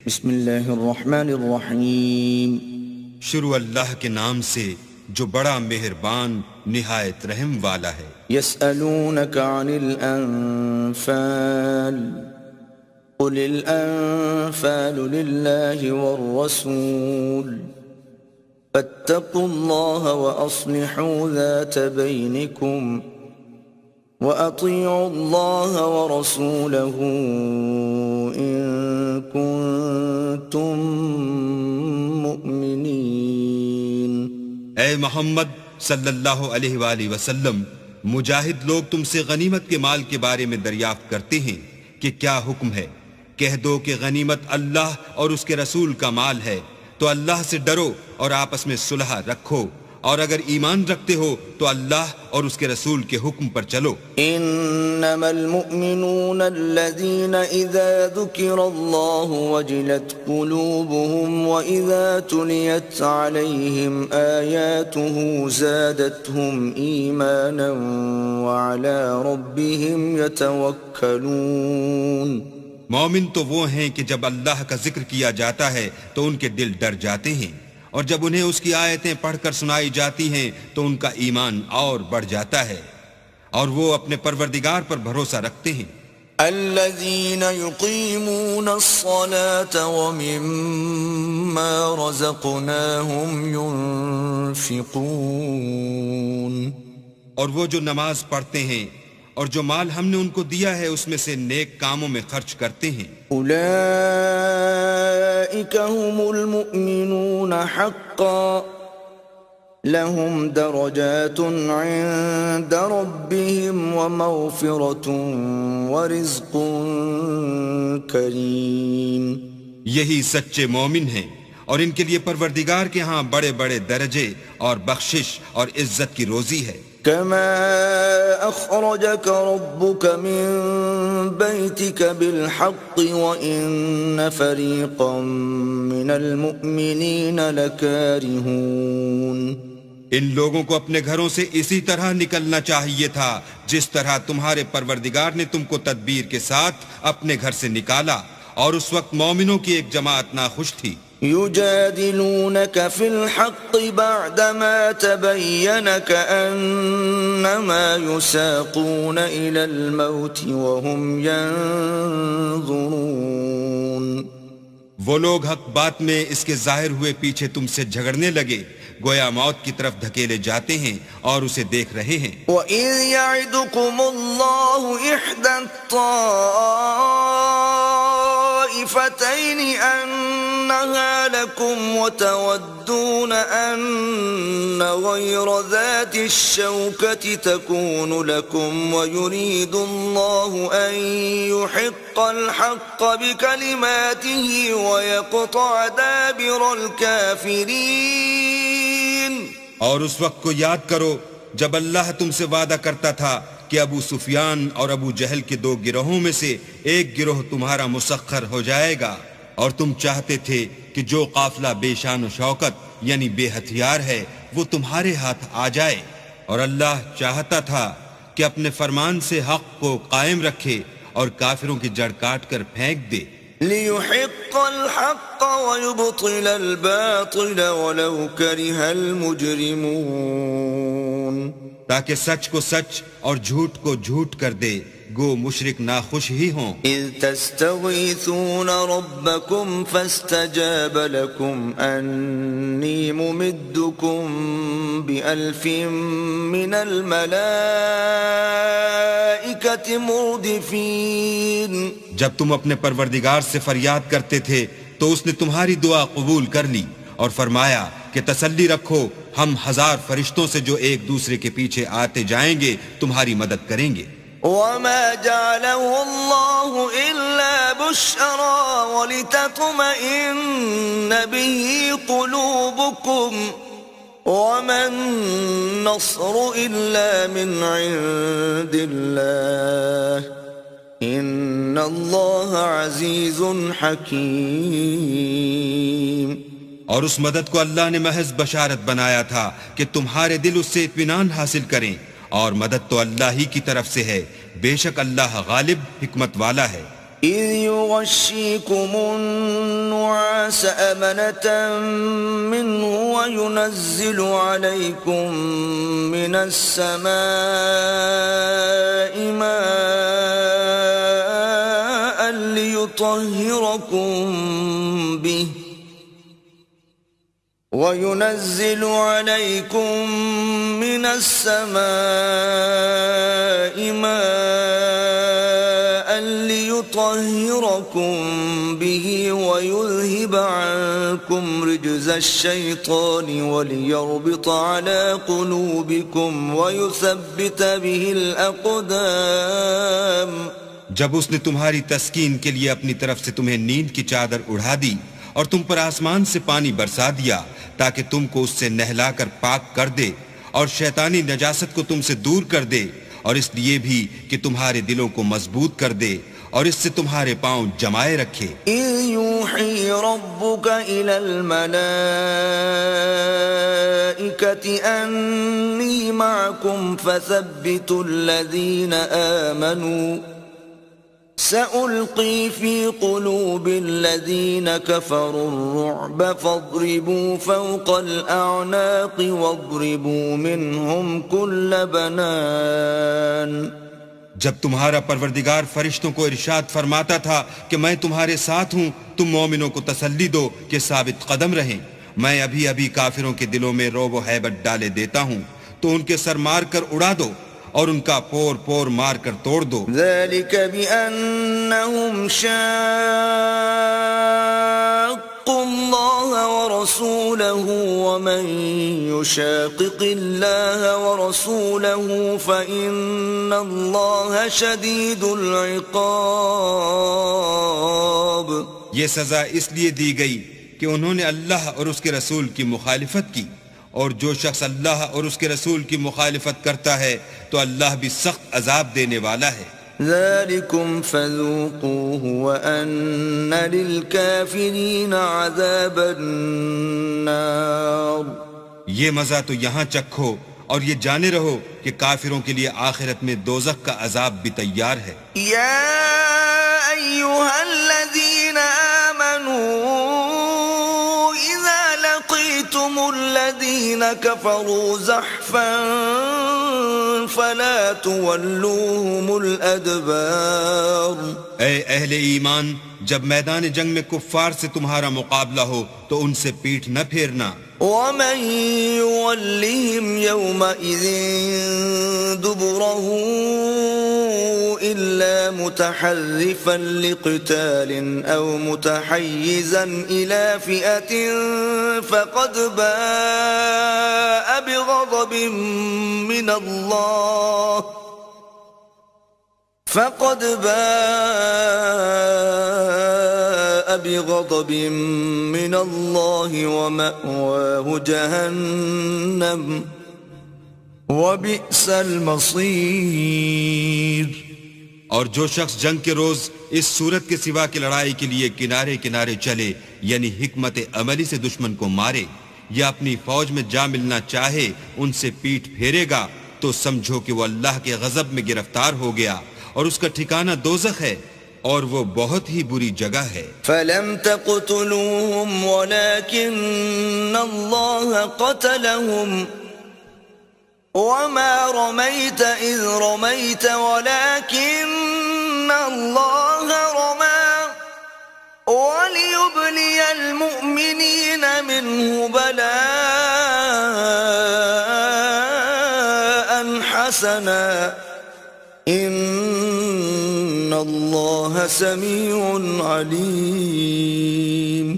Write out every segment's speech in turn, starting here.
بسم اللہ الرحمن الرحیم شروع اللہ کے نام سے جو بڑا مہربان نہایت رحم والا ہے۔ یسألونک عن الانفال قل الانفال للہ والرسول فاتقوا اللہ واصلحوا ذات بینکم وَأَطِيعُوا اللَّهَ وَرَسُولَهُ إِن كُنتُم مُؤْمِنِينَ۔ اے محمد صلی اللہ علیہ وآلہ وسلم، مجاہد لوگ تم سے غنیمت کے مال کے بارے میں دریافت کرتے ہیں کہ کیا حکم ہے۔ کہہ دو کہ غنیمت اللہ اور اس کے رسول کا مال ہے، تو اللہ سے ڈرو اور آپس میں صلح رکھو، اور اگر ایمان رکھتے ہو تو اللہ اور اس کے رسول کے حکم پر چلو۔ انما المؤمنون الذين اذا ذكر الله وجلت قلوبهم واذا تليت عليهم آياته زادتهم ايمانا وعلى ربهم يتوكلون۔ مومن تو وہ ہیں کہ جب اللہ کا ذکر کیا جاتا ہے تو ان کے دل ڈر جاتے ہیں، اور جب انہیں اس کی آیتیں پڑھ کر سنائی جاتی ہیں تو ان کا ایمان اور بڑھ جاتا ہے، اور وہ اپنے پروردگار پر بھروسہ رکھتے ہیں۔ الذين يقيمون الصلاة ومما رزقناهم ينفقون۔ اور وہ جو نماز پڑھتے ہیں اور جو مال ہم نے ان کو دیا ہے اس میں سے نیک کاموں میں خرچ کرتے ہیں۔ اولئک هم المؤمنون حقا لهم درجات عند ربهم ومغفرة ورزق کریم۔ یہی سچے مومن ہیں، اور ان کے لیے پروردگار کے ہاں بڑے بڑے درجے اور بخشش اور عزت کی روزی ہے۔ كما أخرجك ربك من بيتك بالحق وإن فريقا من المؤمنين لكارهون۔ ان لوگوں کو اپنے گھروں سے اسی طرح نکلنا چاہیے تھا جس طرح تمہارے پروردگار نے تم کو تدبیر کے ساتھ اپنے گھر سے نکالا، اور اس وقت مومنوں کی ایک جماعت ناخوش تھی۔ يجادلونك في الحق بعدما تبين كأنما يساقون إلى الموت وهم ينظرون۔ وہ لوگ حق بات میں اس کے ظاہر ہوئے پیچھے تم سے جھگڑنے لگے، گویا موت کی طرف دھکیلے جاتے ہیں اور اسے دیکھ رہے ہیں۔ وَإِذْ يَعِدُكُمُ اللَّهُ إِحْدَى الطَّائِفَتَيْنِ أَنَّهَا لَكُمْ وَتَوَدُّونَ أَنَّ غَيْرَ ذَاتِ الشَّوْكَةِ تَكُونُ لَكُمْ وَيُرِيدُ اللَّهُ أَن يُحِقَّ الْحَقَّ بِكَلِمَاتِهِ وَيَقْطَعَ دَابِرَ الْكَافِرِينَ۔ اور اس وقت کو یاد کرو جب اللہ تم سے وعدہ کرتا تھا کہ ابو سفیان اور ابو جہل کے دو گروہوں میں سے ایک گروہ تمہارا مسخر ہو جائے گا، اور تم چاہتے تھے کہ جو قافلہ بے شان و شوکت یعنی بے ہتھیار ہے وہ تمہارے ہاتھ آ جائے، اور اللہ چاہتا تھا کہ اپنے فرمان سے حق کو قائم رکھے اور کافروں کی جڑ کاٹ کر پھینک دے۔ لِيُحِقَّ الْحَقَّ وَيُبْطِلَ الْبَاطِلَ وَلَوْ كَرِهَ الْمُجْرِمُونَ۔ تاکہ سچ کو سچ اور جھوٹ کو جھوٹ کر دے، گو مشرک ناخوش ہی ہوں۔ اذ تستغیثون ربکم فاستجاب لکم انی ممدکم بألف من الملائکة مردفین۔ جب تم اپنے پروردگار سے فریاد کرتے تھے تو اس نے تمہاری دعا قبول کر لی اور فرمایا کہ تسلی رکھو، ہم 1000 فرشتوں سے جو ایک دوسرے کے پیچھے آتے جائیں گے تمہاری مدد کریں گے۔ وما جعله الله إلا بشرى ولتطمئن به قلوبكم وما النصر إلا من عند الله إن الله عزيز حكيم۔ اور اس مدد کو اللہ نے محض بشارت بنایا تھا کہ تمہارے دل اس سے اطمینان حاصل کریں، اور مدد تو اللہ ہی کی طرف سے ہے، بے شک اللہ غالب حکمت والا ہے۔ إذ يغشيكم النعاس الناس أمنة منه وينزل عليكم من السماء ماء وينزل عليكم من السماء ماء ليطهركم به ويذهب عنكم رجز الشيطان وليربط على قلوبكم ويثبت به الأقدام. جب اس نے تمہاری تسکین کے لیے اپنی طرف سے تمہیں نیند کی چادر اڑھا دی اور تم پر آسمان سے پانی برسا دیا تاکہ تم کو اس سے نہلا کر پاک کر دے اور شیطانی نجاست کو تم سے دور کر دے، اور اس لیے بھی کہ تمہارے دلوں کو مضبوط کر دے اور اس سے تمہارے پاؤں جمائے رکھے. إِذْ يُوحِي رَبُّكَ إِلَى الْمَلَائِكَةِ أَنِّي مَعَكُمْ فَثَبِّتُوا الَّذِينَ آمَنُوا سألقي في قلوب الذين كفروا الرعب فاضربوا فوق الأعناق واضربوا منهم كل بنان. جب تمہارا پروردگار فرشتوں کو ارشاد فرماتا تھا کہ میں تمہارے ساتھ ہوں، تم مومنوں کو تسلی دو کہ ثابت قدم رہیں، میں ابھی ابھی کافروں کے دلوں میں رعب و ہیبت ڈالے دیتا ہوں، تو ان کے سر مار کر اڑا دو اور ان کا پور پور مار کر توڑ دو. ذلك بأنهم شاقوا الله ورسوله ومن يشاقق الله ورسوله فإن الله شديد العقاب. یہ سزا اس لیے دی گئی کہ انہوں نے اللہ اور اس کے رسول کی مخالفت کی، اور جو شخص اللہ اور اس کے رسول کی مخالفت کرتا ہے تو اللہ بھی سخت عذاب دینے والا ہے. ذَلِكُمْ فَذُوقُوهُ وَأَنَّ لِلْكَافِرِينَ عَذَابَ النَّارِ. یہ مزہ تو یہاں چکھو اور یہ جانے رہو کہ کافروں کے لیے آخرت میں دوزخ کا عذاب بھی تیار ہے. یا ایھا الذین آمنوا لقيتم الذين كفروا زحفا فلا تولوهم الأدبار. اے اہل ایمان، جب میدان جنگ میں کفار سے تمہارا مقابلہ ہو تو ان سے پیٹھ نہ پھیرنا. ومن يولهم يومئذ دبره إلا متحرفا لقتال أو متحيزا إلى فئة فقد باء بغضب من الله ومأواه جهنم وبئس المصير. اور جو شخص جنگ کے روز اس صورت کے سوا کی لڑائی کے لیے کنارے کنارے چلے، یعنی حکمت عملی سے دشمن کو مارے یا اپنی فوج میں جا ملنا چاہے، ان سے پیٹھ پھیرے گا تو سمجھو کہ وہ اللہ کے غضب میں گرفتار ہو گیا اور اس کا ٹھکانہ دوزخ ہے اور وہ بہت ہی بری جگہ ہے. فَلَمْ تَقْتُلُوهُمْ وَلَكِنَّ اللَّهَ قَتَلَهُمْ وَمَا رَمَيْتَ إِذْ رَمَيْتَ وَلَكِنَّ اللَّهَ رَمَى وَلِيُبْلِيَ الْمُؤْمِنِينَ مِنْهُ بَلَاءً حَسَنًا إِنَّ اللَّهَ سَمِيعٌ عَلِيمٌ.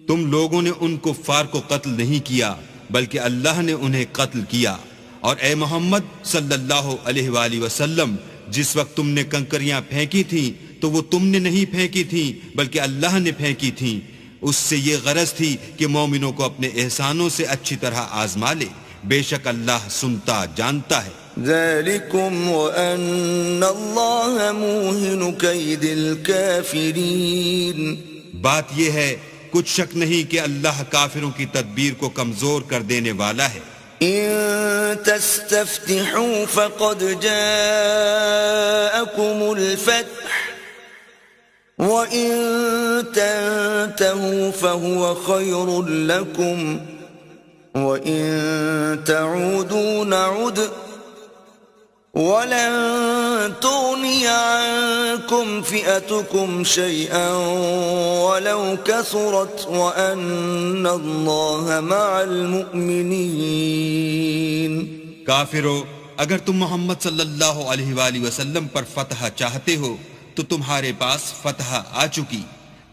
تم لوگوں نے ان کفار کو قتل نہیں کیا بلکہ اللہ نے انہیں قتل کیا. اور اے محمد صلی اللہ علیہ وآلہ وسلم، جس وقت تم نے کنکریاں پھینکی تھیں تو وہ تم نے نہیں پھینکی تھیں بلکہ اللہ نے پھینکی تھیں. اس سے یہ غرض تھی کہ مومنوں کو اپنے احسانوں سے اچھی طرح آزما لے، بے شک اللہ سنتا جانتا ہے. ذَلِكُمْ وَأَنَّ اللَّهَ مُوهِنُ كَيْدِ الْكَافِرِينَ. بات یہ ہے، کچھ شک نہیں کہ اللہ کافروں کی تدبیر کو کمزور کر دینے والا ہے. إن تستفتحوا فقد جاءكم الفتح وَإِن تَنْتَهُوا فَهُوَ خَيْرٌ لَكُمْ وَإِن تَعُودُوا نَعُدْ وَلَن تُغْنِيَ عَنكُمْ فِئَتُكُمْ شَيْئًا وَلَوْ كَثُرَتْ وَأَنَّ اللَّهَ مَعَ الْمُؤْمِنِينَ۔ کافرو، اگر تم محمد صلی اللہ علیہ وآلہ وسلم پر فتح چاہتے ہو تو تمہارے پاس فتح آ چکی۔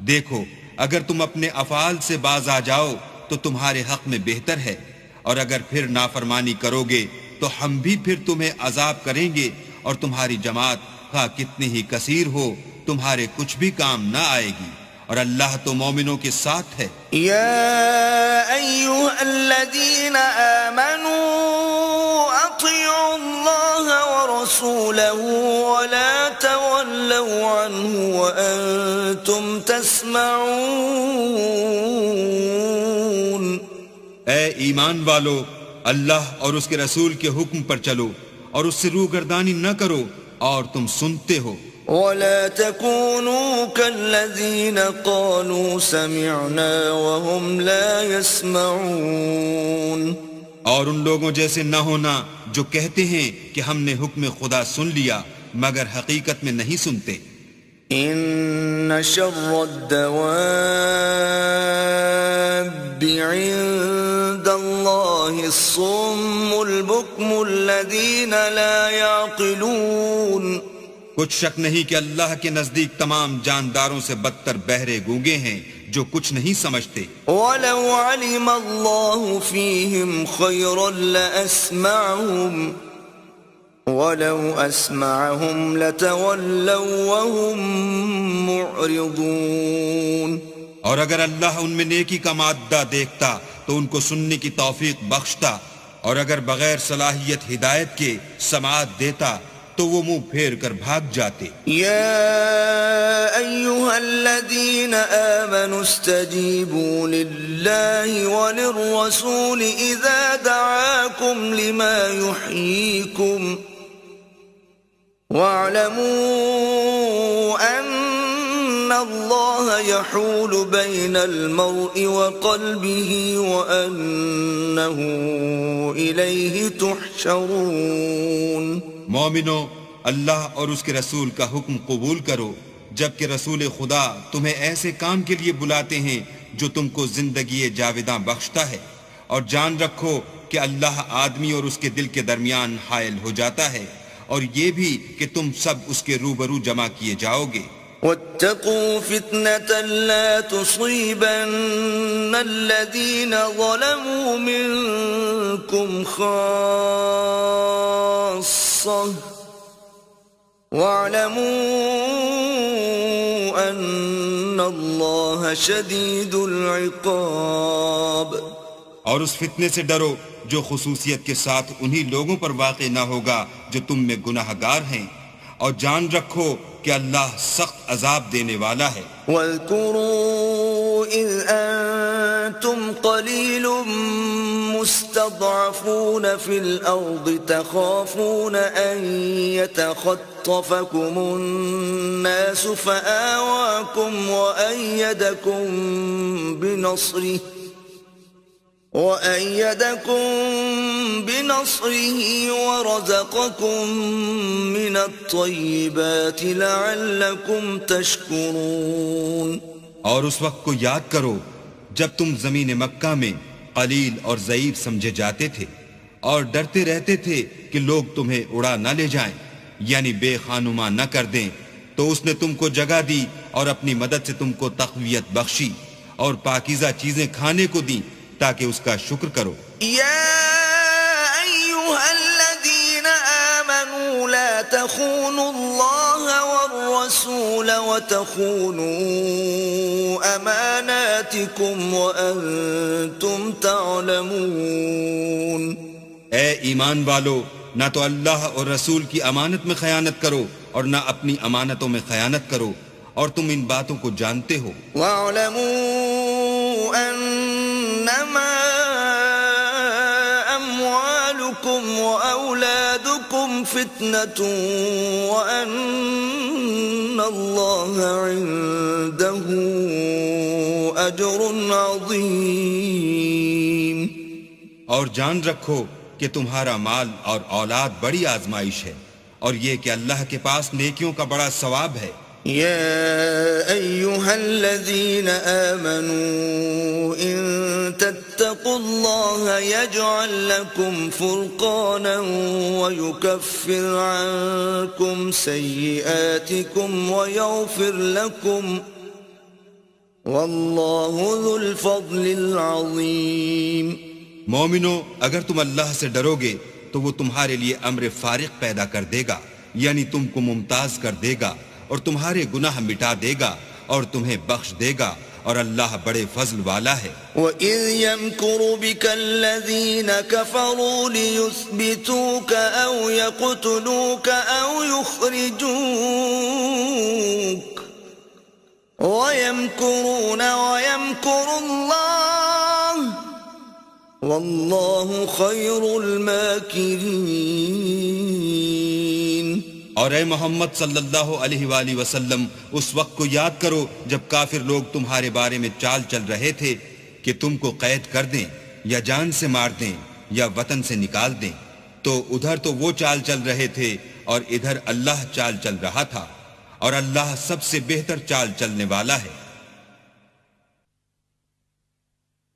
دیکھو، اگر تم اپنے افعال سے باز آ جاؤ تو تمہارے حق میں بہتر ہے، اور اگر پھر نافرمانی کرو گے تو ہم بھی پھر تمہیں عذاب کریں گے، اور تمہاری جماعت خواہ کتنی ہی کثیر ہو تمہارے کچھ بھی کام نہ آئے گی، اور اللہ تو مومنوں کے ساتھ ہے۔ یا ایھا الذین آمنوا اطیعوا اللہ ورسولہ ولا تولوا عنہ وانتم تسمعون۔ اے ایمان والو، اللہ اور اس کے رسول کے حکم پر چلو اور اس سے روگردانی نہ کرو اور تم سنتے ہو۔ ولا تكونوا كالذين قالوا سمعنا وهم لا يسمعون۔ اور ان لوگوں جیسے نہ ہونا جو کہتے ہیں کہ ہم نے حکم خدا سن لیا مگر حقیقت میں نہیں سنتے۔ ان شر الدواب عند الله الصم البكم الذين لا يعقلون۔ کچھ شک نہیں کہ اللہ کے نزدیک تمام جانداروں سے بدتر بہرے گونگے ہیں جو کچھ نہیں سمجھتے۔ وَلَوْ عَلِمَ اللَّهُ فِيهِمْ خَيْرًا لَأَسْمَعَهُمْ وَلَوْ أَسْمَعَهُمْ لَتَوَلَّوْا وَهُمْ مُعْرِضُونَ۔ اور اگر اللہ ان میں نیکی کا مادہ دیکھتا تو ان کو سننے کی توفیق بخشتا، اور اگر بغیر صلاحیت ہدایت کے سماعت دیتا تو وہ منہ پھیر کر بھاگ جاتے۔ یا ایھا الذین آمنوا استجیبوا للہ وللرسول اذا دعاکم لما یحییکم واعلموا ان اللہ یحول بین المرء وقلبہ وانہ الیہ تحشرون۔ مومنو، اللہ اور اس کے رسول کا حکم قبول کرو جبکہ رسول خدا تمہیں ایسے کام کے لیے بلاتے ہیں جو تم کو زندگی جاوداں بخشتا ہے، اور جان رکھو کہ اللہ آدمی اور اس کے دل کے درمیان حائل ہو جاتا ہے، اور یہ بھی کہ تم سب اس کے روبرو جمع کیے جاؤ گے۔ واتقوا فتنة لا تصيبن الذين ظلموا منكم خاصة واعلموا أن الله شديد العقاب۔ اور اس فتنے سے ڈرو جو خصوصیت کے ساتھ انہی لوگوں پر واقع نہ ہوگا جو تم میں گناہ گار ہیں، اور جان رکھو کہ اللہ سخت عذاب دینے والا ہے۔ وَاذْكُرُوا إِذْ أَنْتُمْ قَلِيلٌ مُسْتَضْعَفُونَ فِي الْأَرْضِ تَخَافُونَ أَنْ يَتَخَطَّفَكُمُ النَّاسُ فَآوَاكُمْ وَأَيَّدَكُمْ بِنَصْرِهِ وَرَزَقَكُمْ مِنَ الطَّيِّبَاتِ لَعَلَّكُمْ تَشْكُرُونَ۔ اور اس وقت کو یاد کرو جب تم زمین مکہ میں قلیل اور ضعیف سمجھے جاتے تھے اور ڈرتے رہتے تھے کہ لوگ تمہیں اڑا نہ لے جائیں، یعنی بے خانما نہ کر دیں، تو اس نے تم کو جگہ دی اور اپنی مدد سے تم کو تقویت بخشی اور پاکیزہ چیزیں کھانے کو دیں تاکہ اس کا شکر کرو۔ یا ایھا الذین آمنوا لا تخونوا اللہ والرسول وتخونوا اماناتکم وانتم تعلمون۔ اے ایمان والو، نہ تو اللہ اور رسول کی امانت میں خیانت کرو اور نہ اپنی امانتوں میں خیانت کرو، اور تم ان باتوں کو جانتے ہو۔ وَاعْلَمُوا أَنَّمَا أَمْوَالُكُمْ وَأَوْلَادُكُمْ فِتْنَةٌ وَأَنَّ اللَّهَ عِندَهُ أَجْرٌ عَظِيمٌ۔ اور جان رکھو کہ تمہارا مال اور اولاد بڑی آزمائش ہے، اور یہ کہ اللہ کے پاس نیکیوں کا بڑا ثواب ہے۔ يا أيها الذين آمنوا إن تتقوا الله يجعل لكم فرقانا ويكفر عنكم سيئاتكم ويغفر لكم والله ذو الفضل العظيم۔ مومنو، اگر تم اللہ سے ڈرو گے تو وہ تمہارے لیے امر فارق پیدا کر دے گا، یعنی تم کو ممتاز کر دے گا اور تمہارے گناہ مٹا دے گا اور تمہیں بخش دے گا، اور اللہ بڑے فضل والا ہے۔ وَإِذْ يَمْكُرُ بِكَ الَّذِينَ كَفَرُوا لِيُثْبِتُوكَ أَوْ يَقْتُلُوكَ أَوْ يُخْرِجُوكَ وَيَمْكُرُونَ وَيَمْكُرُ اللَّهُ وَاللَّهُ خَيْرُ الْمَاكِرِينَ۔ اور اے محمد صلی اللہ علیہ وآلہ وسلم، اس وقت کو یاد کرو جب کافر لوگ تمہارے بارے میں چال چل رہے تھے کہ تم کو قید کر دیں یا جان سے مار دیں یا وطن سے نکال دیں، تو ادھر تو وہ چال چل رہے تھے اور ادھر اللہ چال چل رہا تھا، اور اللہ سب سے بہتر چال چلنے والا ہے۔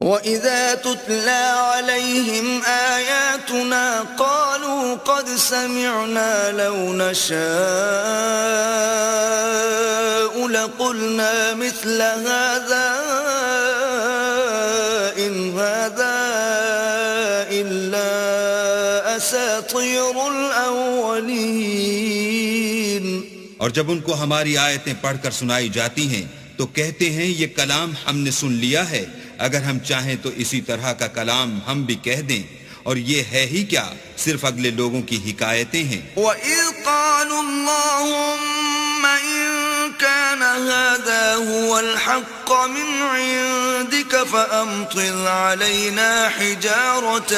وَإِذَا تُتْلَى عَلَيْهِمْ آيَاتُنَا قَالُوا قَدْ سَمِعْنَا لَوْ نَشَاءُ لَقُلْنَا مِثْلَ هَذَا إِنْ هَذَا إِلَّا أَسَاطِيرُ الْأَوَّلِينَ۔ اور جب ان کو ہماری آیتیں پڑھ کر سنائی جاتی ہیں تو کہتے ہیں یہ کلام ہم نے سن لیا ہے، اگر ہم چاہیں تو اسی طرح کا کلام ہم بھی کہہ دیں، اور یہ ہے ہی کیا، صرف اگلے لوگوں کی حکایتیں ہیں۔ وَإِذْ قَالُوا اللَّهُمَّ إِن كَانَ هَذَا هُوَ الْحَقَّ مِنْ عِندِكَ فَأَمْطِرْ عَلَيْنَا حِجَارَةً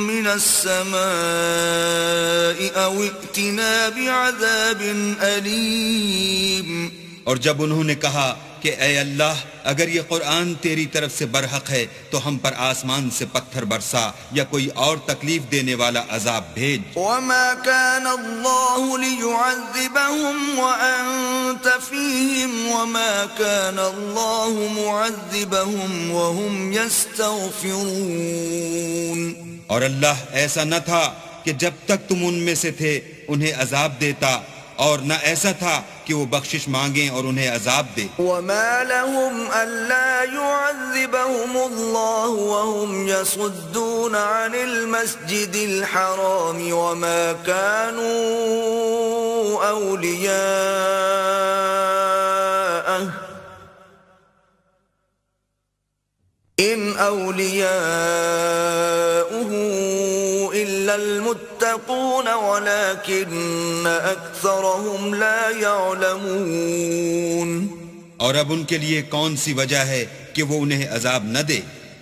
مِنَ السَّمَاءِ أَوْ ائْتِنَا بِعَذَابٍ أَلِيمٍ۔ اور جب انہوں نے کہا کہ اے اللہ، اگر یہ قرآن تیری طرف سے برحق ہے تو ہم پر آسمان سے پتھر برسا یا کوئی اور تکلیف دینے والا عذاب بھیج۔ وَمَا كَانَ اللَّهُ لِيُعَذِّبَهُمْ وَأَنْتَ فِيهِمْ وَمَا كَانَ اللَّهُ مُعَذِّبَهُمْ وَهُمْ يَسْتَغْفِرُونَ۔ اور اللہ ایسا نہ تھا کہ جب تک تم ان میں سے تھے انہیں عذاب دیتا، اور نہ ایسا تھا کہ وہ بخشش مانگیں اور انہیں عذاب دے۔ وَمَا لَهُمْ أَلَّا يُعَذِّبَهُمُ اللَّهُ وَهُمْ يَصُدُّونَ عَنِ الْمَسْجِدِ الْحَرَامِ وَمَا كَانُوا أَوْلِيَاءَهُ إِنْ أَوْلِيَاؤُهُ إِلَّا الْمُتَّقُونَ وَلَكِنَّ أَكْثَرَهُمْ لَا يَعْلَمُونَ۔ اور اب ان کے لیے کون سی وجہ ہے کہ وہ انہیں عذاب نہ دے،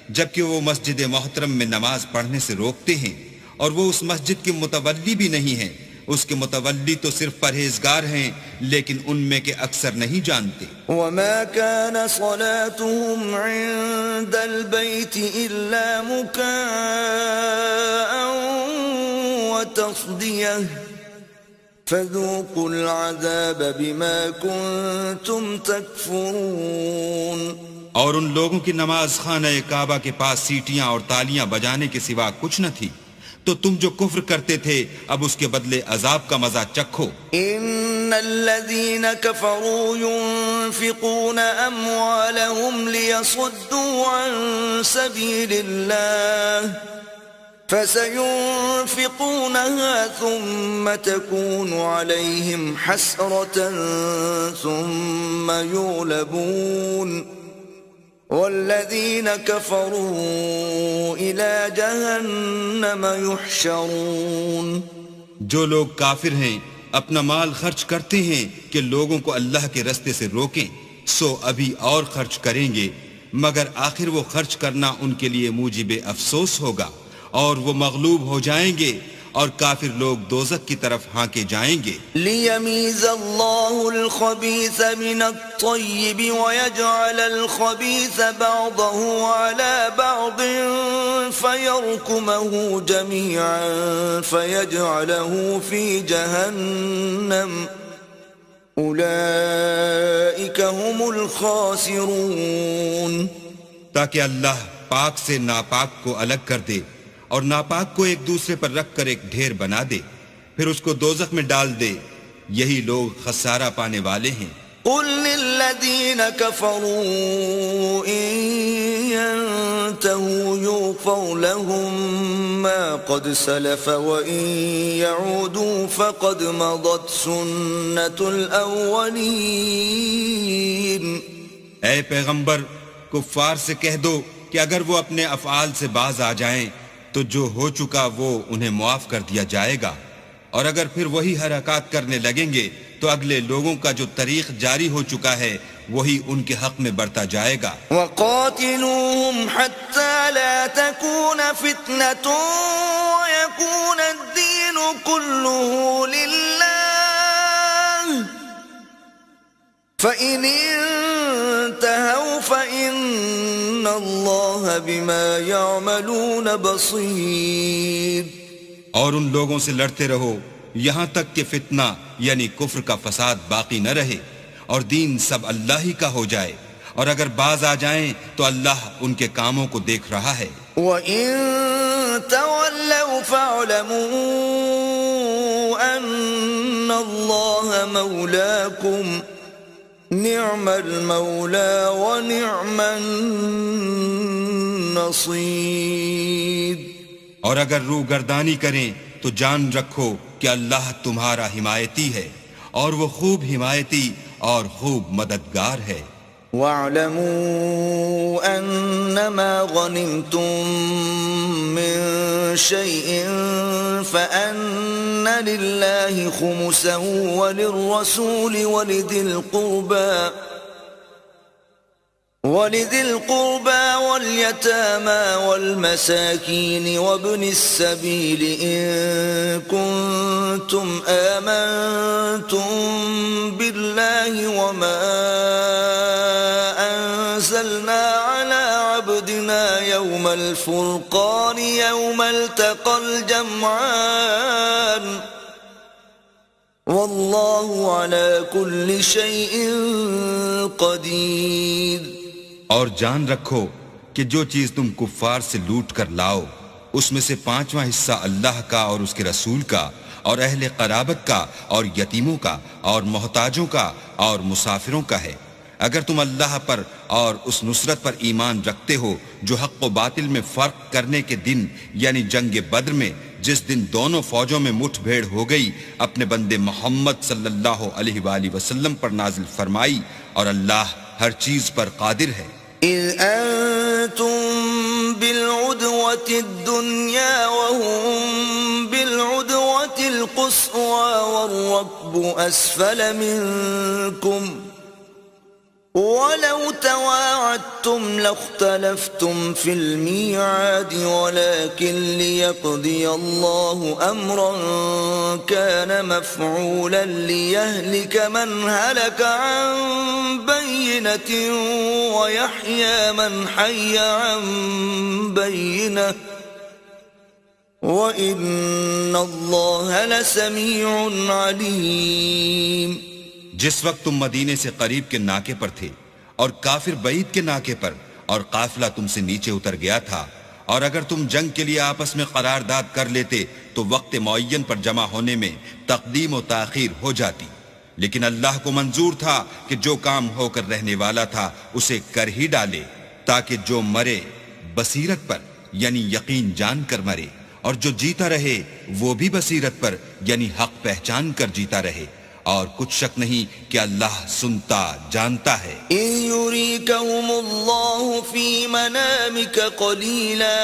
جبکہ وہ مسجد محترم میں نماز پڑھنے سے روکتے ہیں، اور وہ اس مسجد کے متولی بھی نہیں ہیں، اس کے متولی تو صرف پرہیزگار ہیں لیکن ان میں کے اکثر نہیں جانتے۔ وَمَا كَانَ صَلَاتُهُمْ عِندَ الْبَيْتِ إِلَّا مُكَاءً وَتَصْدِيَةً فَذُوقُوا الْعَذَابَ بِمَا كُنْتُمْ تَكْفُرُونَ۔ اور ان لوگوں کی نماز خانہ کعبہ کے پاس سیٹیاں اور تالیاں بجانے کے سوا کچھ نہ تھی، تو تم جو کفر کرتے تھے اب اس کے بدلے عذاب کا مزہ چکھو۔ ان الذين كفروا ينفقون اموالهم ليصدوا عن سبيل الله فسينفقونها ثم تكون عليهم حسرة ثم يغلبون والذين كفروا إلى جهنم يحشرون۔ جو لوگ کافر ہیں اپنا مال خرچ کرتے ہیں کہ لوگوں کو اللہ کے رستے سے روکیں، سو ابھی اور خرچ کریں گے، مگر آخر وہ خرچ کرنا ان کے لیے موجب افسوس ہوگا، اور وہ مغلوب ہو جائیں گے اور کافر لوگ دوزخ کی طرف ہانکے جائیں گے. لِيَمِيزَ اللَّهُ الْخَبِيثَ مِنَ الطَّيِّبِ وَيَجْعَلَ الْخَبِيثَ بَعْضَهُ عَلَى بَعْضٍ فَيَرْكُمَهُ جَمِيعًا فَيَجْعَلَهُ فِي جَهَنَّمَ أُولَئِكَ هُمُ الْخَاسِرُونَ. تاکہ اللہ پاک سے ناپاک کو الگ کر دے اور ناپاک کو ایک دوسرے پر رکھ کر ایک ڈھیر بنا دے، پھر اس کو دوزخ میں ڈال دے. یہی لوگ خسارہ پانے والے ہیں. قُل لِّلَّذِينَ كَفَرُوا إِن يَنتَهُوا يُغْفَرْ لَهُم مَّا قَدْ سَلَفَ وَإِن يَعُودُوا فَقَدْ مَضَتْ سُنَّةُ الْأَوَّلِينَ. اے پیغمبر، کفار سے کہہ دو کہ اگر وہ اپنے افعال سے باز آ جائیں تو جو ہو چکا وہ انہیں معاف کر دیا جائے گا، اور اگر پھر وہی حرکات کرنے لگیں گے تو اگلے لوگوں کا جو طریق جاری ہو چکا ہے وہی ان کے حق میں بڑھتا جائے گا. وَقَاتِلُوهُمْ حَتَّى لَا تَكُونَ فِتْنَةٌ وَيَكُونَ الدِّينُ كُلُّهُ لِلَّهِ فَإِنِ انتهوا فَإِنَّ اللَّهَ بِمَا يَعْمَلُونَ بَصِيرٌ. اور ان لوگوں سے لڑتے رہو یہاں تک کہ فتنہ یعنی کفر کا فساد باقی نہ رہے اور دین سب اللہ ہی کا ہو جائے، اور اگر باز آ جائیں تو اللہ ان کے کاموں کو دیکھ رہا ہے. وَإِن تَوَلَّوْا فَاعْلَمُوا أَنَّ اللَّهَ مَوْلَاكُمْ نِعْمَ الْمَوْلَى وَنِعْمَ النَّصِيرُ. اور اگر روگردانی کریں تو جان رکھو کہ اللہ تمہارا حمایتی ہے اور وہ خوب حمایتی اور خوب مددگار ہے. وَاعْلَمُوا أَنَّمَا غَنِمْتُم مِّن شَيْءٍ فَأَنَّ لِلَّهِ خُمُسَهُ وَلِلرَّسُولِ وَلِذِي الْقُرْبَى وَالْيَتَامَى وَالْمَسَاكِينِ وَابْنِ السَّبِيلِ إِن كُنتُمْ آمَنتُم بِاللَّهِ وَمَا أَنزَلْنَا عَلَى عَبْدِنَا يَوْمَ الْفُرْقَانِ يَوْمَ الْتَقَى الْجَمْعَانِ وَاللَّهُ عَلَى كُلِّ شَيْءٍ قَدِيرٌ. اور جان رکھو کہ جو چیز تم کفار سے لوٹ کر لاؤ اس میں سے 5واں حصہ اللہ کا اور اس کے رسول کا اور اہل قرابت کا اور یتیموں کا اور محتاجوں کا اور مسافروں کا ہے. اگر تم اللہ پر اور اس نصرت پر ایمان رکھتے ہو جو حق و باطل میں فرق کرنے کے دن یعنی جنگ بدر میں جس دن دونوں فوجوں میں مٹھ بھیڑ ہو گئی اپنے بندے محمد صلی اللہ علیہ وآلہ وسلم پر نازل فرمائی، اور اللہ ہر چیز پر قادر ہے. إِذْ أَنْتُمْ بِالْعُدْوَةِ الدُّنْيَا وَهُمْ بِالْعُدْوَةِ الْقُصْوَى وَالرَّكْبُ أَسْفَلَ مِنْكُمْ وَلَوْ تَوَاعَدتُّمْ لَاخْتَلَفْتُمْ فِي الْمِيعَادِ وَلَكِنْ لِيَقْضِيَ اللَّهُ أَمْرًا كَانَ مَفْعُولًا لِيَهْلِكَ مَنْ هَلَكَ عَنْ بَيِّنَةٍ وَيَحْيَى مَنْ حَيَّ عَنْ بَيِّنَةٍ وَإِنَّ اللَّهَ لَسَمِيعٌ عَلِيمٌ. جس وقت تم مدینے سے قریب کے ناکے پر تھے اور کافر بعید کے ناکے پر، اور قافلہ تم سے نیچے اتر گیا تھا، اور اگر تم جنگ کے لیے آپس میں قرارداد کر لیتے تو وقت معین پر جمع ہونے میں تقدیم و تاخیر ہو جاتی، لیکن اللہ کو منظور تھا کہ جو کام ہو کر رہنے والا تھا اسے کر ہی ڈالے، تاکہ جو مرے بصیرت پر یعنی یقین جان کر مرے، اور جو جیتا رہے وہ بھی بصیرت پر یعنی حق پہچان کر جیتا رہے، اور کچھ شک نہیں کہ اللہ سنتا جانتا ہے. إِن يُرِيكَهُمُ اللَّهُ فِي مَنَامِكَ قَلِيلًا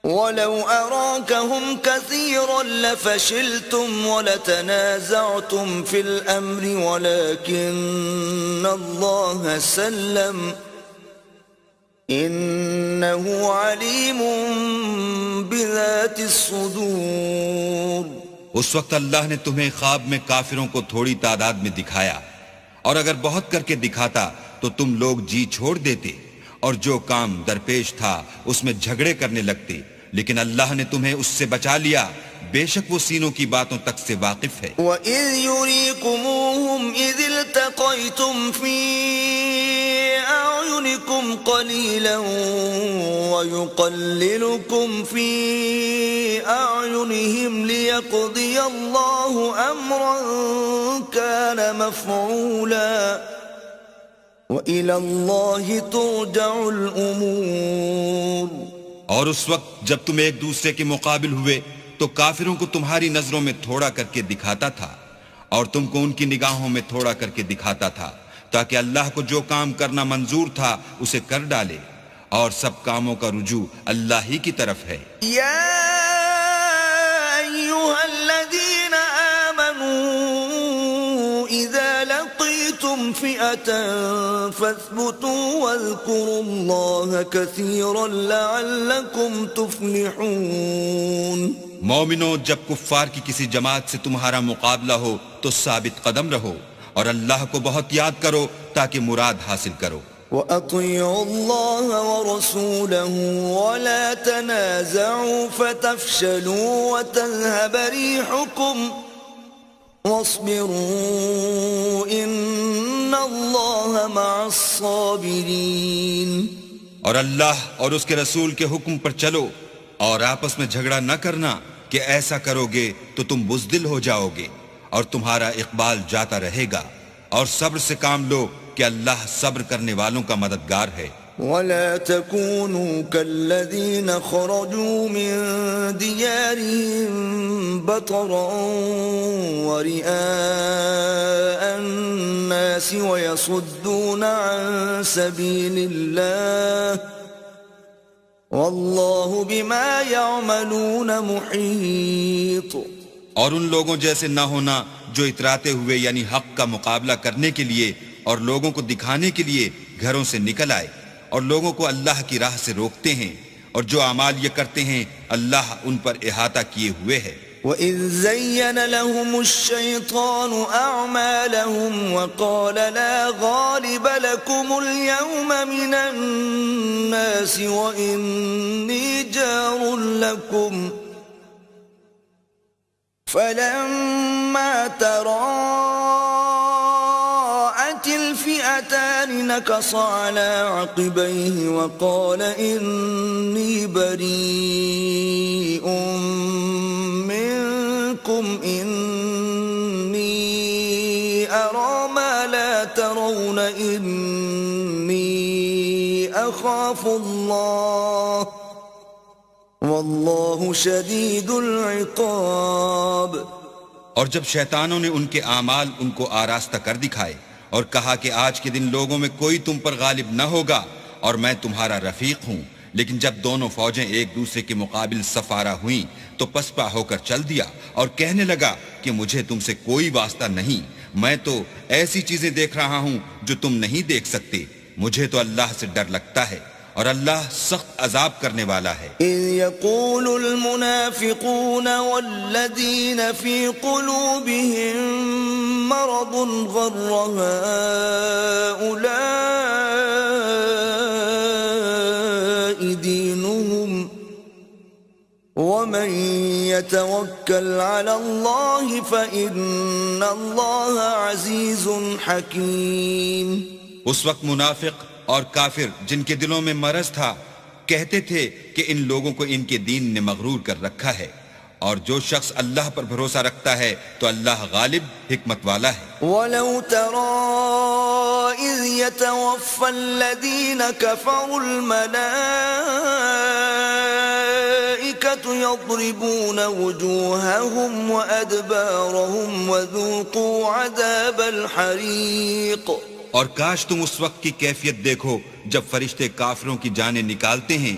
وَلَوْ أَرَاكَهُمْ كَثِيرًا لَفَشِلْتُمْ وَلَتَنَازَعْتُمْ فِي الْأَمْرِ وَلَكِنَّ اللَّهَ سَلَّمَ إنه عليم بذات الصدور. اس وقت اللہ نے تمہیں خواب میں کافروں کو تھوڑی تعداد میں دکھایا، اور اگر بہت کر کے دکھاتا تو تم لوگ جی چھوڑ دیتے اور جو کام درپیش تھا اس میں جھگڑے کرنے لگتے، لیکن اللہ نے تمہیں اس سے بچا لیا، بے شک وہ سینوں کی باتوں تک سے واقف ہے. وَإِذْ يُرِيكُمُوهُمْ إِذِ الْتَقَيْتُمْ فِي أَعْيُنِكُمْ قَلِيلًا وَيُقَلِّلُكُمْ فِي أَعْيُنِهِمْ لِيَقْضِيَ اللَّهُ أَمْرًا كَانَ مَفْعُولًا وَإِلَى اللَّهِ تُرْجَعُ الْأُمُورُ. اور اس وقت جب تم ایک دوسرے کے مقابل ہوئے تو کافروں کو تمہاری نظروں میں تھوڑا کر کے دکھاتا تھا اور تم کو ان کی نگاہوں میں تھوڑا کر کے دکھاتا تھا، تاکہ اللہ کو جو کام کرنا منظور تھا اسے کر ڈالے، اور سب کاموں کا رجوع اللہ ہی کی طرف ہے. يا أيها الذين آمنوا إذا لقيتم فئة فاثبتوا واذكروا الله كثيرا لعلكم تفلحون. مومنو، جب کفار کی کسی جماعت سے تمہارا مقابلہ ہو تو ثابت قدم رہو اور اللہ کو بہت یاد کرو تاکہ مراد حاصل کرو. وَأَطِيعُوا اللَّهَ وَرَسُولَهُ وَلَا تَنَازَعُوا فَتَفْشَلُوا وَتَذْهَبَ رِيحُكُمْ وَاصْبِرُوا إِنَّ اللَّهَ مَعَ الصَّابِرِينَ. اور اللہ اور اس کے رسول کے حکم پر چلو اور آپس میں جھگڑا نہ کرنا کہ ایسا کرو گے تو تم بزدل ہو جاؤ گے اور تمہارا اقبال جاتا رہے گا، اور صبر سے کام لو کہ اللہ صبر کرنے والوں کا مددگار ہے. وَلَا تَكُونُوا كَالَّذِينَ خَرَجُوا مِن دِيَارِهِمْ بَطَرًا وَرِئَاءَ النَّاسِ وَيَصُدُّونَ عَن سَبِيلِ اللَّهِ وَاللَّهُ بِمَا يَعْمَلُونَ مُحِيطٌ. اور ان لوگوں جیسے نہ ہونا جو اتراتے ہوئے یعنی حق کا مقابلہ کرنے کے لیے اور لوگوں کو دکھانے کے لیے گھروں سے نکل آئے اور لوگوں کو اللہ کی راہ سے روکتے ہیں، اور جو اعمال یہ کرتے ہیں اللہ ان پر احاطہ کیے ہوئے ہے. وَإِذْ زَيَّنَ لَهُمُ الشَّيْطَانُ أَعْمَالَهُمْ وَقَالَ لَا غَالِبَ لَكُمُ الْيَوْمَ مِنَ النَّاسِ وَإِنِّي جَارٌ لَكُمْ فَلَمَّا تَرَاءَتِ الْفِئَتَانِ نَكَصَ عَلَى عَقِبَيْهِ وَقَالَ إِنِّي بَرِيءٌ منكم إني أرى ما لا ترون إني أخاف الله والله شديد العقاب. اور جب شیطانوں نے ان کے اعمال ان کو آراستہ کر دکھائے اور کہا کہ آج کے دن لوگوں میں کوئی تم پر غالب نہ ہوگا اور میں تمہارا رفیق ہوں، لیکن جب دونوں فوجیں ایک دوسرے کے مقابل سفارہ ہوئیں تو پسپا ہو کر چل دیا اور کہنے لگا کہ مجھے تم سے کوئی واسطہ نہیں، میں تو ایسی چیزیں دیکھ رہا ہوں جو تم نہیں دیکھ سکتے، مجھے تو اللہ سے ڈر لگتا ہے اور اللہ سخت عذاب کرنے والا ہے. إذ يقول المنافقون والذين في قلوبهم مرض غر هؤلاء دينهم ومن يتوكل على الله فإن الله عزيز حكيم. اس وقت منافق اور کافر جن کے دلوں میں مرض تھا کہتے تھے کہ ان لوگوں کو ان کے دین نے مغرور کر رکھا ہے، اور جو شخص اللہ پر بھروسہ رکھتا ہے تو اللہ غالب حکمت والا ہے. وَلَوْ تَرَىٰ إِذْ يَتَوَفَّى الَّذِينَ كَفَرُوا الْمَلَائِكَةُ يَضْرِبُونَ وُجُوهَهُمْ وَأَدْبَارَهُمْ وَذُوقُوا عَذَابَ الْحَرِيقِ. اور کاش تم اس وقت کی کیفیت دیکھو جب فرشتے کافروں کی جانیں نکالتے ہیں،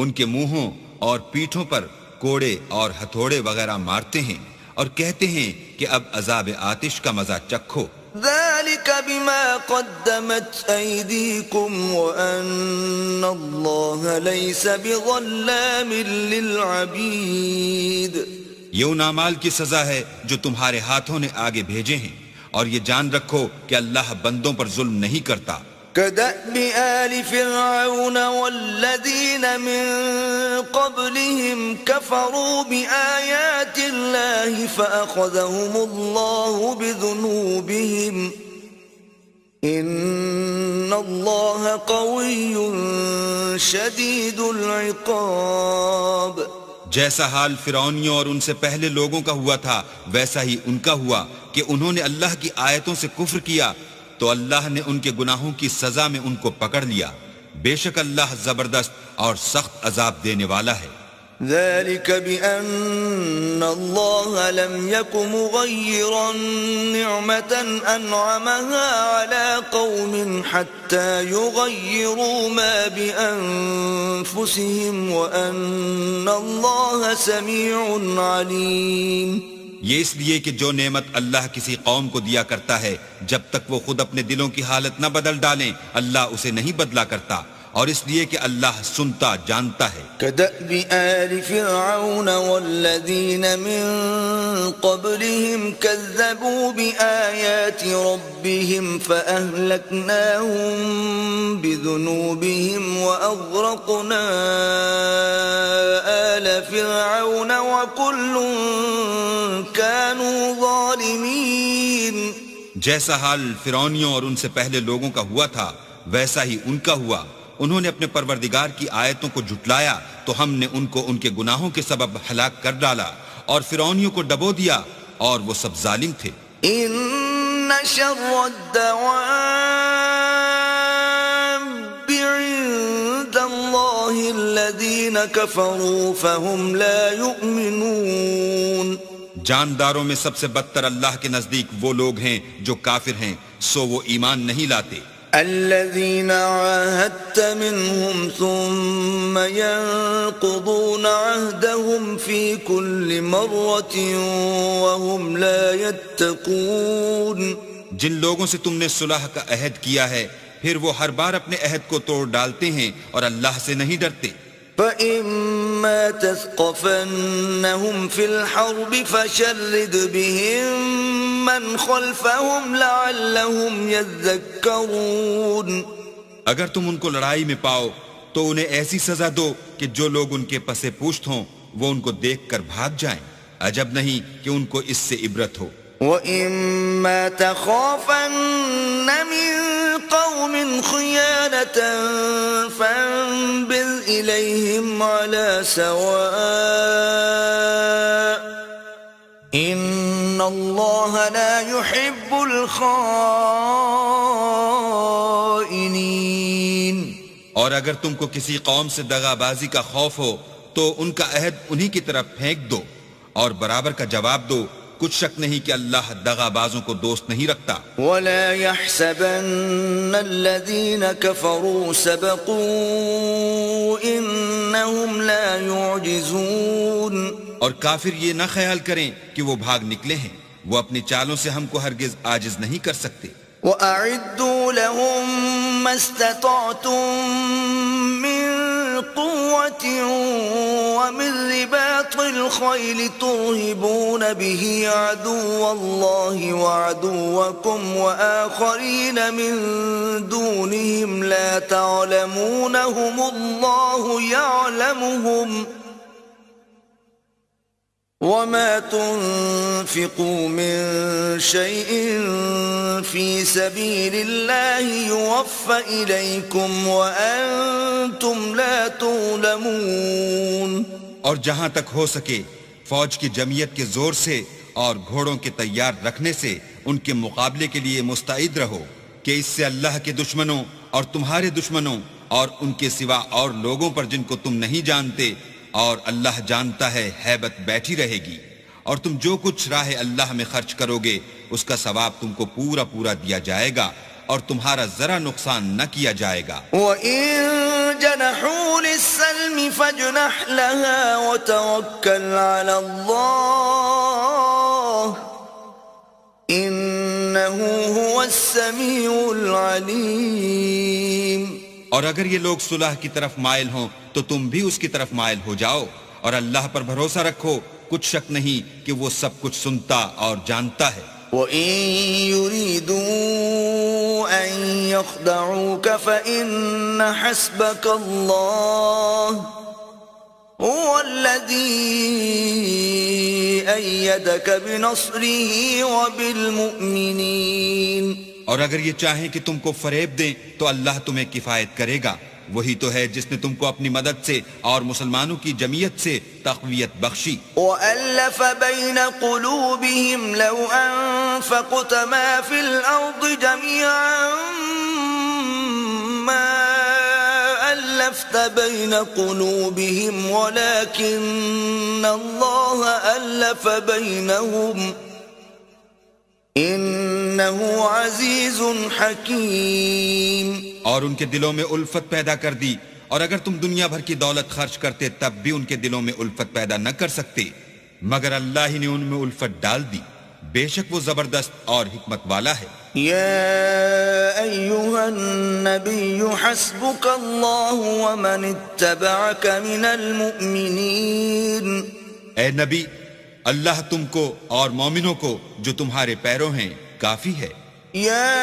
ان کے منہوں اور پیٹھوں پر کوڑے اور ہتھوڑے وغیرہ مارتے ہیں اور کہتے ہیں کہ اب عذاب آتش کا مزہ چکھو. ذلك ذلك بما قدمت أيديكم وأن الله ليس بظلام للعبيد. یہ ان اعمال کی سزا ہے جو تمہارے ہاتھوں نے آگے بھیجے ہیں، اور یہ جان رکھو کہ اللہ بندوں پر ظلم نہیں کرتا. كدأب آل فرعون والذين من قبلهم كفروا بآيات الله فأخذهم الله بذنوبهم إن الله قوي شديد العقاب. جیسا حال فرعونیوں اور ان سے پہلے لوگوں کا ہوا تھا ویسا ہی ان کا ہوا کہ انہوں نے اللہ کی آیتوں سے کفر کیا تو اللہ نے ان کے گناہوں کی سزا میں ان کو پکڑ لیا. بے شک اللہ زبردست اور سخت عذاب دینے والا ہے. ذلك بأن الله لم يك مغيرا نعمة أنعمها على قوم حتى يغيروا ما بأنفسهم وأن الله سميع عليم. یہ اس لیے کہ جو نعمت اللہ کسی قوم کو دیا کرتا ہے جب تک وہ خود اپنے دلوں کی حالت نہ بدل ڈالیں اللہ اسے نہیں بدلا کرتا، اور اس لیے کہ اللہ سنتا جانتا ہے. كدأب آل فرعون والذين من قبلهم كذبوا بآيات ربهم فأهلكناهم بذنوبهم وأغرقنا آل فرعون وكل كانوا ظالمين. جیسا حال فرعونیوں اور ان سے پہلے لوگوں کا ہوا تھا ویسا ہی ان کا ہوا. انہوں نے اپنے پروردگار کی آیتوں کو جھٹلایا تو ہم نے ان کو ان کے گناہوں کے سبب ہلاک کر ڈالا، اور فرعونیوں کو ڈبو دیا اور وہ سب ظالم تھے. ان شر الدواب عند الله الذين كفروا فهم لا يؤمنون. جانداروں میں سب سے بدتر اللہ کے نزدیک وہ لوگ ہیں جو کافر ہیں سو وہ ایمان نہیں لاتے. الذين عاهدت منهم ثم ينقضون عهدهم في كل مرة وهم لا يتقون. جن لوگوں سے تم نے صلح کا عہد کیا ہے پھر وہ ہر بار اپنے عہد کو توڑ ڈالتے ہیں اور اللہ سے نہیں ڈرتے. فَإِمَّا تَثْقَفَنَّهُمْ فِي الْحَرْبِ فَشَرِّدْ بِهِمْ مَنْ خَلْفَهُمْ لَعَلَّهُمْ يَذَّكَّرُونَ. اگر تم ان کو لڑائی میں پاؤ تو انہیں ایسی سزا دو کہ جو لوگ ان کے پس پوشت ہوں وہ ان کو دیکھ کر بھاگ جائیں. عجب نہیں کہ ان کو اس سے عبرت ہو. وَإِمَّا تَخَافَنَّ مِن قَوْمٍ خِيَانَةً فَانبِذْ إِلَيْهِمْ عَلَى سَوَاءٍ إِنَّ اللَّهَ لَا يُحِبُّ الْخَائِنِينَ. اور اگر تم کو کسی قوم سے دغا بازی کا خوف ہو تو ان کا عہد انہی کی طرف پھینک دو اور برابر کا جواب دو. کچھ شک نہیں کہ اللہ دغا بازوں کو دوست نہیں رکھتا. وَلَا يَحْسَبَنَّ الَّذِينَ كَفَرُوا سَبَقُوا إِنَّهُمْ لَا يُعْجِزُونَ. اور کافر یہ نہ خیال کریں کہ وہ بھاگ نکلے ہیں، وہ اپنی چالوں سے ہم کو ہرگز عاجز نہیں کر سکتے. وَأَعِدُّوا لَهُم مَّا اسْتَطَعْتُم مِّن قُوَّةٍ وَمِن رِّبَاطِ الْخَيْلِ تُرْهِبُونَ بِهِ عَدُوَّ اللَّهِ وَعَدُوَّكُمْ وَآخَرِينَ مِن دُونِهِمْ لَا تَعْلَمُونَهُمُ اللَّهُ يَعْلَمُهُمْ وَمَا تُنْفِقُوا مِنْ شَيْءٍ فِي سَبِيلِ اللَّهِ يُوَفَّ إِلَيْكُمْ وَأَنْتُمْ لَا تُظْلَمُونَ. اور جہاں تک ہو سکے فوج کی جمعیت کے زور سے اور گھوڑوں کے تیار رکھنے سے ان کے مقابلے کے لیے مستعد رہو کہ اس سے اللہ کے دشمنوں اور تمہارے دشمنوں اور ان کے سوا اور لوگوں پر جن کو تم نہیں جانتے اور اللہ جانتا ہے ہیبت بیٹھی رہے گی. اور تم جو کچھ راہ اللہ میں خرچ کرو گے اس کا ثواب تم کو پورا پورا دیا جائے گا اور تمہارا ذرا نقصان نہ کیا جائے گا. وَإِن جَنَحُوا لِلسَّلْمِ فَاجْنَحْ لَهَا وَتَوَكَّلْ عَلَى اللَّهِ إنه هو السميع العليم. اور اگر یہ لوگ صلح کی طرف مائل ہوں تو تم بھی اس کی طرف مائل ہو جاؤ، اور اللہ پر بھروسہ رکھو، کچھ شک نہیں کہ وہ سب کچھ سنتا اور جانتا ہے. وَإِن يُرِيدُوا أَن يَخْدَعُوكَ فَإِنَّ حَسْبَكَ اللَّهُ هُوَ الَّذِي أَيَّدَكَ بِنَصْرِهِ وَبِالْمُؤْمِنِينَ. اور اگر یہ چاہیں کہ تم کو فریب دیں تو اللہ تمہیں کفایت کرے گا، وہی تو ہے جس نے تم کو اپنی مدد سے اور مسلمانوں کی جمعیت سے تقویت بخشی. وَأَلَّفَ بَيْنَ قُلُوبِهِمْ لَوْ أَنفَقْتَ مَا فِي الْأَرْضِ جَمِيعًا مَا أَلَّفْتَ بَيْنَ قُلُوبِهِمْ وَلَكِنَّ اللَّهَ أَلَّفَ بَيْنَهُمْ إِنَّهُ عَزِيزٌ حَكِيمٌ. اور ان کے دلوں میں الفت پیدا کر دی، اور اگر تم دنیا بھر کی دولت خرچ کرتے تب بھی ان کے دلوں میں الفت پیدا نہ کر سکتے، مگر اللہ ہی نے ان میں الفت ڈال دی. بے شک وہ زبردست اور حکمت والا ہے. يا أيها النبي حسبك الله ومن اتبعك من المؤمنين. اے نبی، اللہ تم کو اور مومنوں کو جو تمہارے پیرو ہیں کافی ہے. يا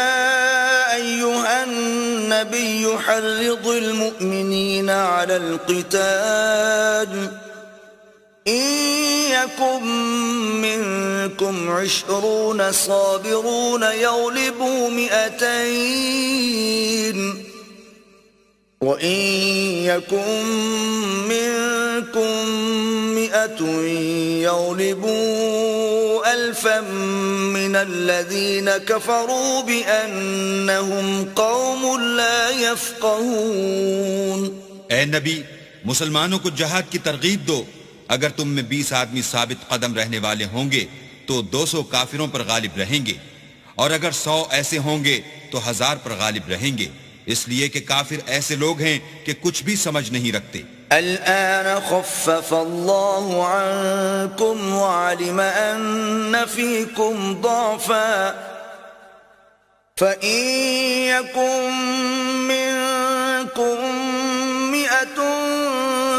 أيها النبي حرض المؤمنين على القتال إن يكن منكم 20 صابرون يغلبوا 200 وإن يكن منكم 100 يغلبوا 1000 من الذين كفروا بأنهم قوم لا يفقهون. اے نبی، مسلمانوں کو جہاد کی ترغیب دو. اگر تم میں 20 آدمی ثابت قدم رہنے والے ہوں گے تو 200 کافروں پر غالب رہیں گے، اور اگر 100 ایسے ہوں گے تو 1000 پر غالب رہیں گے، اس لیے کہ کافر ایسے لوگ ہیں کہ کچھ بھی سمجھ نہیں رکھتے. الآن خفف الله عنكم وعلم أن فيكم ضعفا فإن يكن منكم 100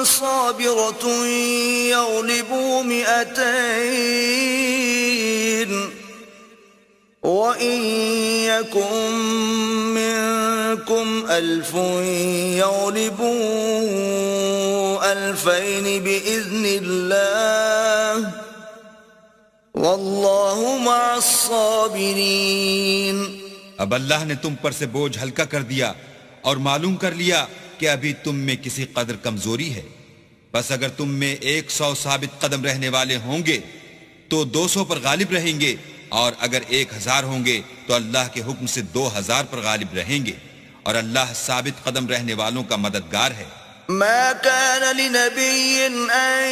صابرة يغلبوا 200 وإن يكن منكم 1000 يغلبوا 2000 بإذن الله والله مع الصابرين. اب اللہ نے تم پر سے بوجھ ہلکا کر دیا اور معلوم کر لیا کہ ابھی تم میں کسی قدر کمزوری ہے، بس اگر تم میں 100 ثابت قدم رہنے والے ہوں گے تو 200 پر غالب رہیں گے، اور اگر 1000 ہوں گے تو اللہ کے حکم سے 2000 پر غالب رہیں گے، اور اللہ ثابت قدم رہنے والوں کا مددگار ہے. ما كان لنبي أن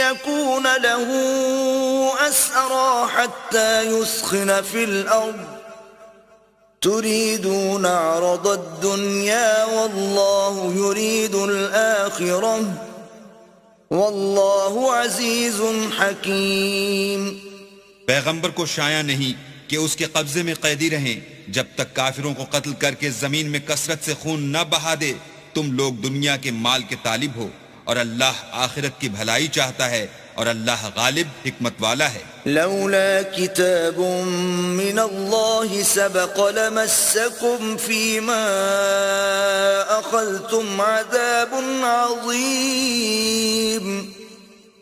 يكون له أسرى حتى يسخن في الأرض تريدون عرض الدنيا والله يريد الآخرة والله عزيز حكيم. پیغمبر کو شایع نہیں کہ اس کے قبضے میں قیدی رہیں جب تک کافروں کو قتل کر کے زمین میں کثرت سے خون نہ بہا دے. تم لوگ دنیا کے مال کے طالب ہو، اور اللہ آخرت کی بھلائی چاہتا ہے، اور اللہ غالب حکمت والا ہے. لولا كتاب من الله سبق لمسكم فيما أخذتم عذاب عظيم.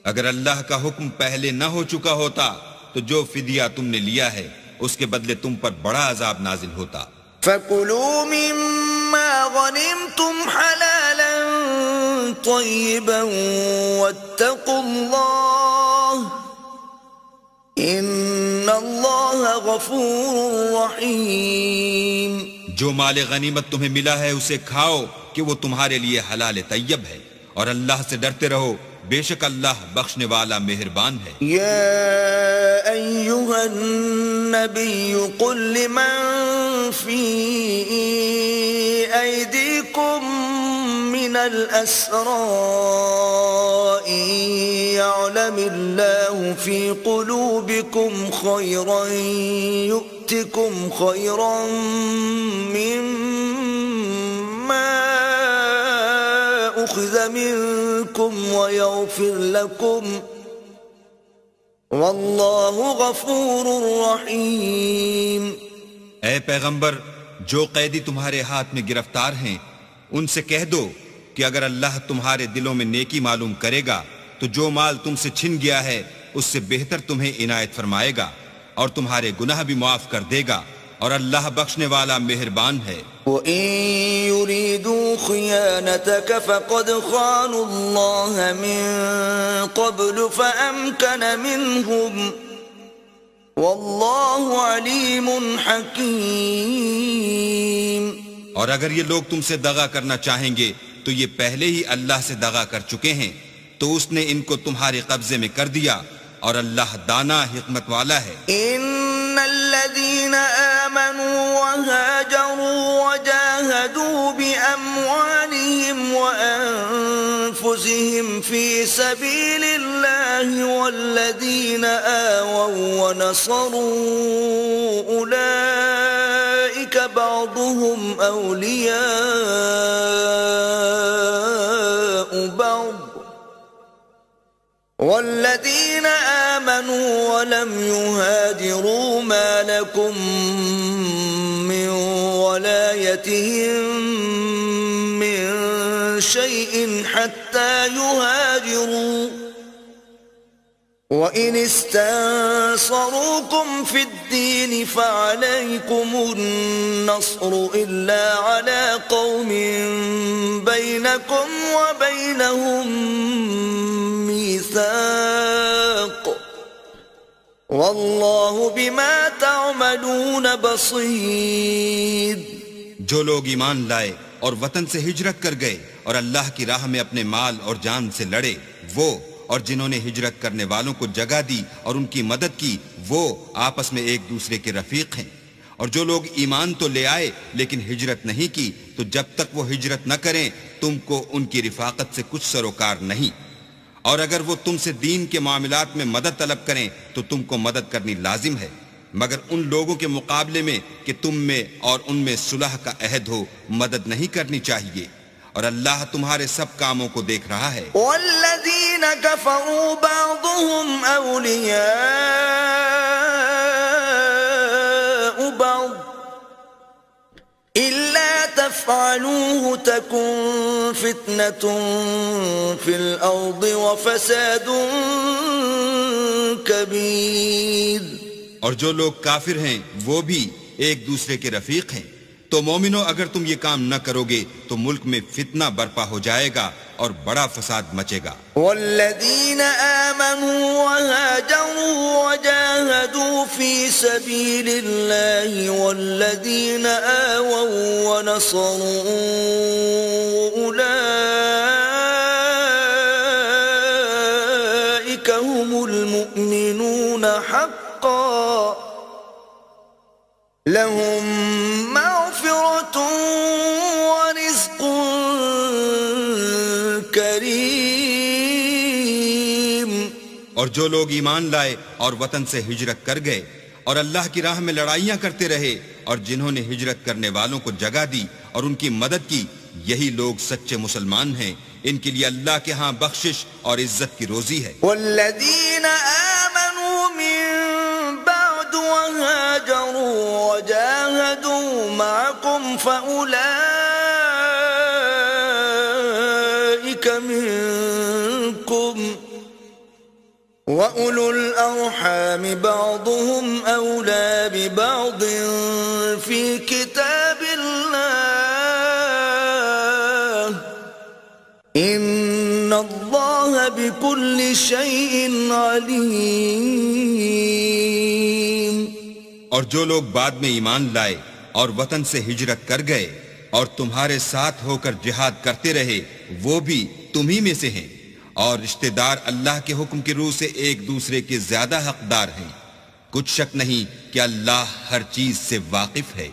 اگر اللہ کا حکم پہلے نہ ہو چکا ہوتا تو جو فدیہ تم نے لیا ہے اس کے بدلے تم پر بڑا عذاب نازل ہوتا. فَكُلُوا مِمَّا غَنِمْتُمْ حَلَالًا طَيِّبًا وَاتَّقُوا اللَّهَ إِنَّ اللَّهَ غَفُورٌ رَحِيمٌ. جو مال غنیمت تمہیں ملا ہے اسے کھاؤ کہ وہ تمہارے لیے حلال طیب ہے، اور اللہ سے ڈرتے رہو، بے شک اللہ بخشنے والا مہربان ہے. يا أيها النبي قل لمن في أيديكم من من الأسرى إن يعلم الله في قلوبكم خيرا يؤتكم خيرا مما أخذ منكم ويغفر لكم واللہ غفور رحیم۔ اے پیغمبر، جو قیدی تمہارے ہاتھ میں گرفتار ہیں ان سے کہہ دو کہ اگر اللہ تمہارے دلوں میں نیکی معلوم کرے گا تو جو مال تم سے چھن گیا ہے اس سے بہتر تمہیں عنایت فرمائے گا اور تمہارے گناہ بھی معاف کر دے گا، اور اللہ بخشنے والا مہربان ہے۔ وَإِن يُرِيدُوا خِيَانَتَكَ فَقَدْ خَانُوا اللَّهَ مِن قَبْلُ فَأَمْكَنَ مِنْهُمْ وَاللَّهُ عَلِيمٌ حَكِيمٌ۔ اور اگر یہ لوگ تم سے دغا کرنا چاہیں گے تو یہ پہلے ہی اللہ سے دغا کر چکے ہیں، تو اس نے ان کو تمہارے قبضے میں کر دیا، اور اللہ دانا حکمت والا ہے۔ ان الذين آمنوا وهاجروا وجاهدوا بأموالهم وأنفسهم في سبيل الله والذين آووا ونصروا أولئك بعضهم أولياء بعض والذين آمنوا ولم يهاجروا ما لكم من ولايتهم من شيء حتى يهاجروا وإن استنصروكم في الدين فعليكم النصر إلا على قوم بينكم وبينهم ميثاق واللہ بما تعملون بصیر۔ جو لوگ ایمان لائے اور وطن سے ہجرت کر گئے اور اللہ کی راہ میں اپنے مال اور جان سے لڑے، وہ اور جنہوں نے ہجرت کرنے والوں کو جگہ دی اور ان کی مدد کی، وہ آپس میں ایک دوسرے کے رفیق ہیں۔ اور جو لوگ ایمان تو لے آئے لیکن ہجرت نہیں کی، تو جب تک وہ ہجرت نہ کریں تم کو ان کی رفاقت سے کچھ سروکار نہیں، اور اگر وہ تم سے دین کے معاملات میں مدد طلب کریں تو تم کو مدد کرنی لازم ہے، مگر ان لوگوں کے مقابلے میں کہ تم میں اور ان میں صلح کا عہد ہو مدد نہیں کرنی چاہیے، اور اللہ تمہارے سب کاموں کو دیکھ رہا ہے۔ والذین کفروا بعضهم اولیاء بعض إلا تفعلوه تكن فتنة في الأرض وفساد كبير۔ اور جو لوگ کافر ہیں وہ بھی ایک دوسرے کے رفیق ہیں، تو مومنو اگر تم یہ کام نہ کرو گے تو ملک میں فتنہ برپا ہو جائے گا اور بڑا فساد مچے گا۔ والذین آمنوا وهاجروا وجاهدوا في سبيل الله والذین آووا ونصروا أولئك هم المؤمنون حقا لهم مغفرة ورزق کریم۔ اور جو لوگ ایمان لائے اور وطن سے ہجرت کر گئے اور اللہ کی راہ میں لڑائیاں کرتے رہے اور جنہوں نے ہجرت کرنے والوں کو جگہ دی اور ان کی مدد کی، یہی لوگ سچے مسلمان ہیں، ان کے لیے اللہ کے ہاں بخشش اور عزت کی روزی ہے۔ والذین آمنوا من بعد وهاجروا وجاهدوا معكم فأولئك منكم وَأُولُو الْأَرْحَامِ بَعْضُهُمْ أَوْلَى بِبَعْضٍ فِي كِتَابِ اللَّهِ إِنَّ اللَّهَ بِكُلِّ شَيْءٍ عَلِيمٌ۔ اور جو لوگ بعد میں ایمان لائے اور وطن سے ہجرت کر گئے اور تمہارے ساتھ ہو کر جہاد کرتے رہے، وہ بھی تمہی میں سے ہیں، اور رشتہ دار اللہ کے حکم کی روح سے ایک دوسرے کے زیادہ حقدار ہیں۔ کچھ شک نہیں کہ اللہ ہر چیز سے واقف ہے۔